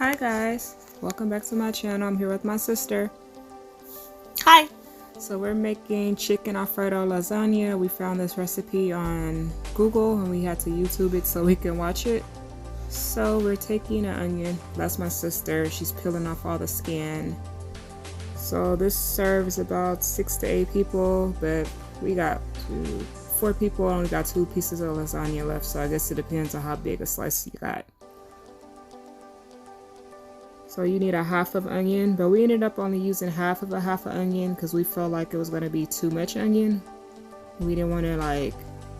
Hi guys, welcome back to my channel. I'm here with my sister. Hi. So we're making chicken Alfredo lasagna. We found this recipe on Google and we had to YouTube it so we can watch it. So we're taking an onion. That's my sister. She's peeling off all the skin. So this serves about 6 to 8 people, but we got 4 people and only got 2 pieces of lasagna left. So I guess it depends on how big a slice you got. So you need a half of onion, but we ended up only using half of an onion because we felt like it was going to be too much onion. We didn't want to like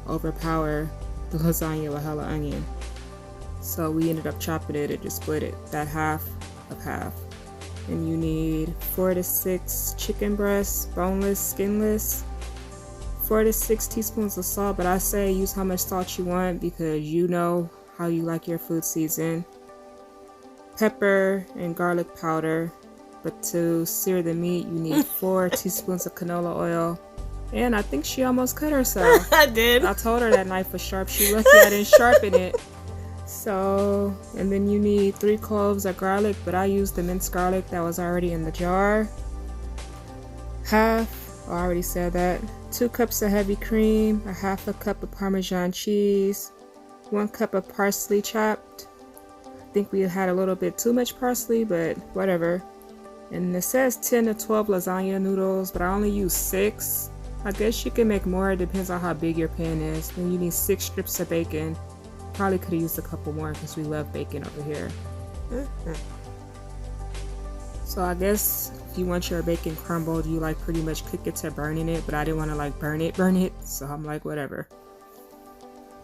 overpower the lasagna with hella onion. So we ended up chopping it and just split it, that half of half. And you need 4 to 6 chicken breasts, boneless, skinless, 4 to 6 teaspoons of salt, but I say use how much salt you want because you know how you like your food seasoned. Pepper and garlic powder, but to sear the meat you need 4 teaspoons of canola oil. And I think she almost cut herself. I did. I told her that knife was sharp. She lucky I didn't sharpen it. So, and then you need 3 cloves of garlic, but I used the minced garlic that was already in the jar. I already said that. 2 cups of heavy cream, a half a cup of Parmesan cheese, 1 cup of parsley chopped. I think we had a little bit too much parsley, but whatever. And it says 10 to 12 lasagna noodles, but I only use 6. I guess you can make more, it depends on how big your pan is. Then you need 6 strips of bacon. Probably could have used a couple more because we love bacon over here. So I guess if you want your bacon crumbled, you like pretty much cook it to burning it, but I didn't want to like burn it, so I'm like whatever.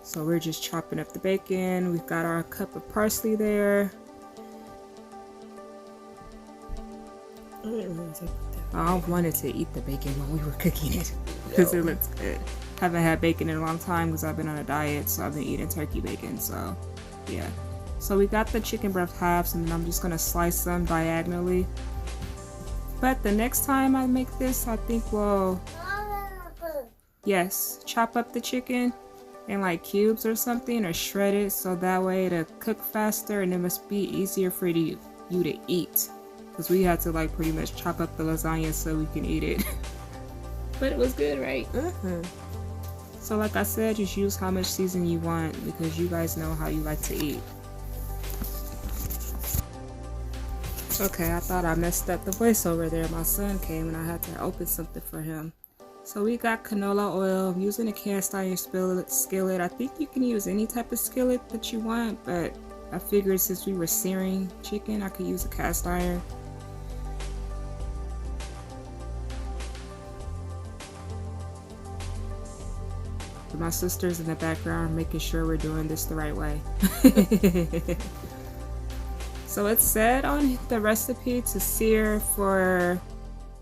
So we're just chopping up the bacon. We've got our cup of parsley there. I wanted to eat the bacon when we were cooking it because it looks good. Haven't had bacon in a long time because I've been on a diet, so I've been eating turkey bacon, so yeah. So we got the chicken breast halves and then I'm just gonna slice them diagonally. But the next time I make this, I think we'll, yes, chop up the chicken in like cubes or something, or shred it so that way it'll cook faster and it must be easier for you to eat, because we had to like pretty much chop up the lasagna so we can eat it. But it was good, right? So like I said, just use how much seasoning you want because you guys know how you like to eat. Okay, I thought I messed up the voiceover there. My son came and I had to open something for him. So we got canola oil. I'm using a cast iron skillet. I think you can use any type of skillet that you want, but I figured since we were searing chicken, I could use a cast iron. But my sister's in the background making sure we're doing this the right way. So it said on the recipe to sear for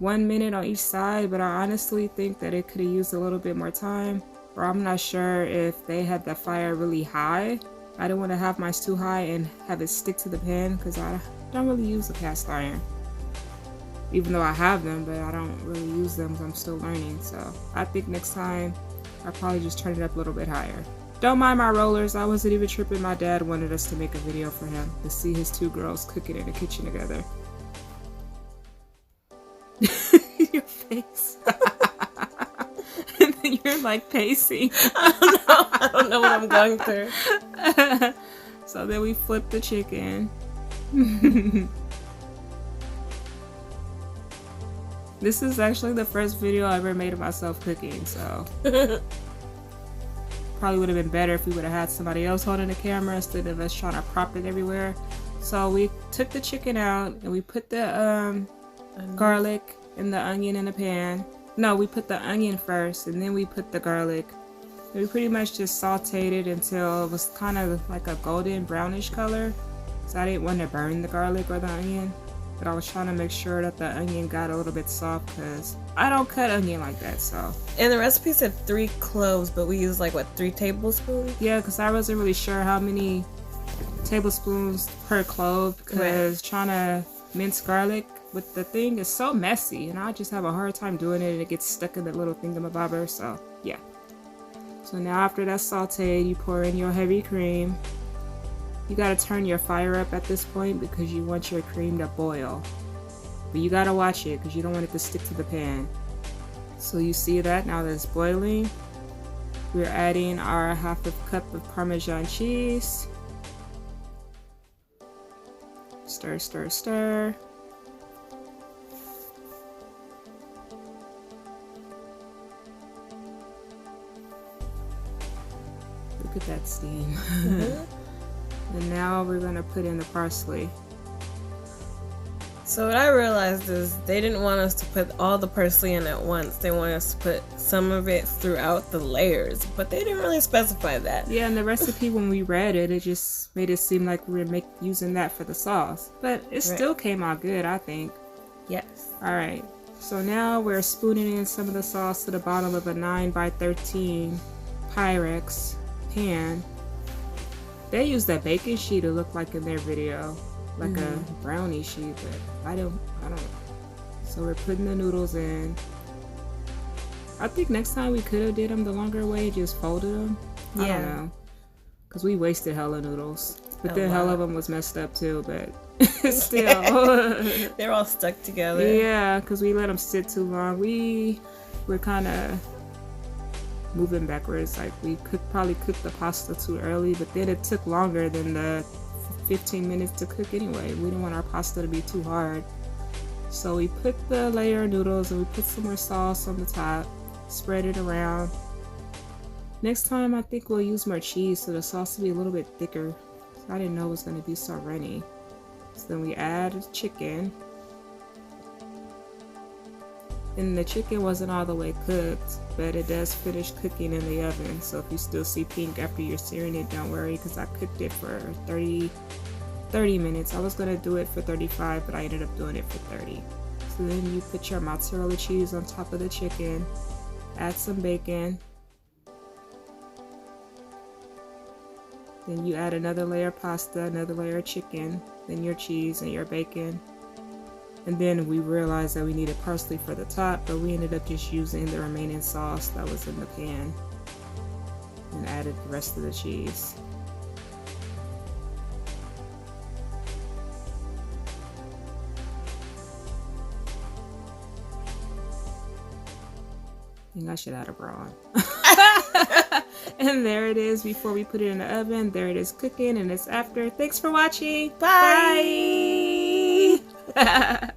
1 minute on each side, but I honestly think that it could have used a little bit more time, or I'm not sure if they had the fire really high. I didn't want to have mine too high and have it stick to the pan because I don't really use a cast iron, even though I have them, but I don't really use them because I'm still learning. So I think next time I'll probably just turn it up a little bit higher. Don't mind my rollers, I wasn't even tripping. My dad wanted us to make a video for him to see his 2 girls cooking in the kitchen together. Your face. And then you're like pacing. I don't know what I'm going through. So then we flip the chicken. This is actually the first video I ever made of myself cooking, so probably would have been better if we would have had somebody else holding the camera instead of us trying to prop it everywhere. So we took the chicken out and we put the garlic and the onion in a pan. No, we put the onion first and then we put the garlic. And we pretty much just sauteed it until it was kind of like a golden brownish color. So I didn't want to burn the garlic or the onion, but I was trying to make sure that the onion got a little bit soft because I don't cut onion like that, so. And the recipe said 3 cloves, but we used like what, 3 tablespoons? Yeah, because I wasn't really sure how many tablespoons per clove because trying to mince garlic with the thing is so messy and I just have a hard time doing it and it gets stuck in the little thingamabobber, so yeah. So now after that's sauteed, you pour in your heavy cream. You gotta turn your fire up at this point because you want your cream to boil. But you gotta watch it because you don't want it to stick to the pan. So you see that now that it's boiling. We're adding our 1/2 cup of Parmesan cheese. Stir, stir, stir. Look at that steam. And now we're gonna put in the parsley. So what I realized is they didn't want us to put all the parsley in at once. They wanted us to put some of it throughout the layers, but they didn't really specify that. Yeah, and the recipe when we read it, it just made it seem like we were using that for the sauce. But it still came out good, I think. Yes. Alright, so now we're spooning in some of the sauce to the bottom of a 9x13 Pyrex pan. They use that baking sheet to look like in their video. Like a brownie sheet, but I don't know. So we're putting the noodles in. I think next time we could have did them the longer way, just folded them. I don't know, because we wasted hella noodles, but then hella of them was messed up too. But still, they're all stuck together. Yeah, because we let them sit too long. We're kind of moving backwards. Like we probably cooked the pasta too early, but then it took longer than the 15 minutes to cook anyway. We didn't want our pasta to be too hard. So we put the layer of noodles and we put some more sauce on the top, spread it around. Next time I think we'll use more cheese so the sauce will be a little bit thicker. So I didn't know it was going to be so runny. So then we add chicken. And the chicken wasn't all the way cooked, but it does finish cooking in the oven. So if you still see pink after you're searing it, don't worry, because I cooked it for 30 minutes. I was going to do it for 35, but I ended up doing it for 30. So then you put your mozzarella cheese on top of the chicken, add some bacon. Then you add another layer of pasta, another layer of chicken, then your cheese and your bacon. And then we realized that we needed parsley for the top, but we ended up just using the remaining sauce that was in the pan and added the rest of the cheese. I think I should add a bra on. And there it is before we put it in the oven. There it is cooking and it's after. Thanks for watching. Bye. Bye.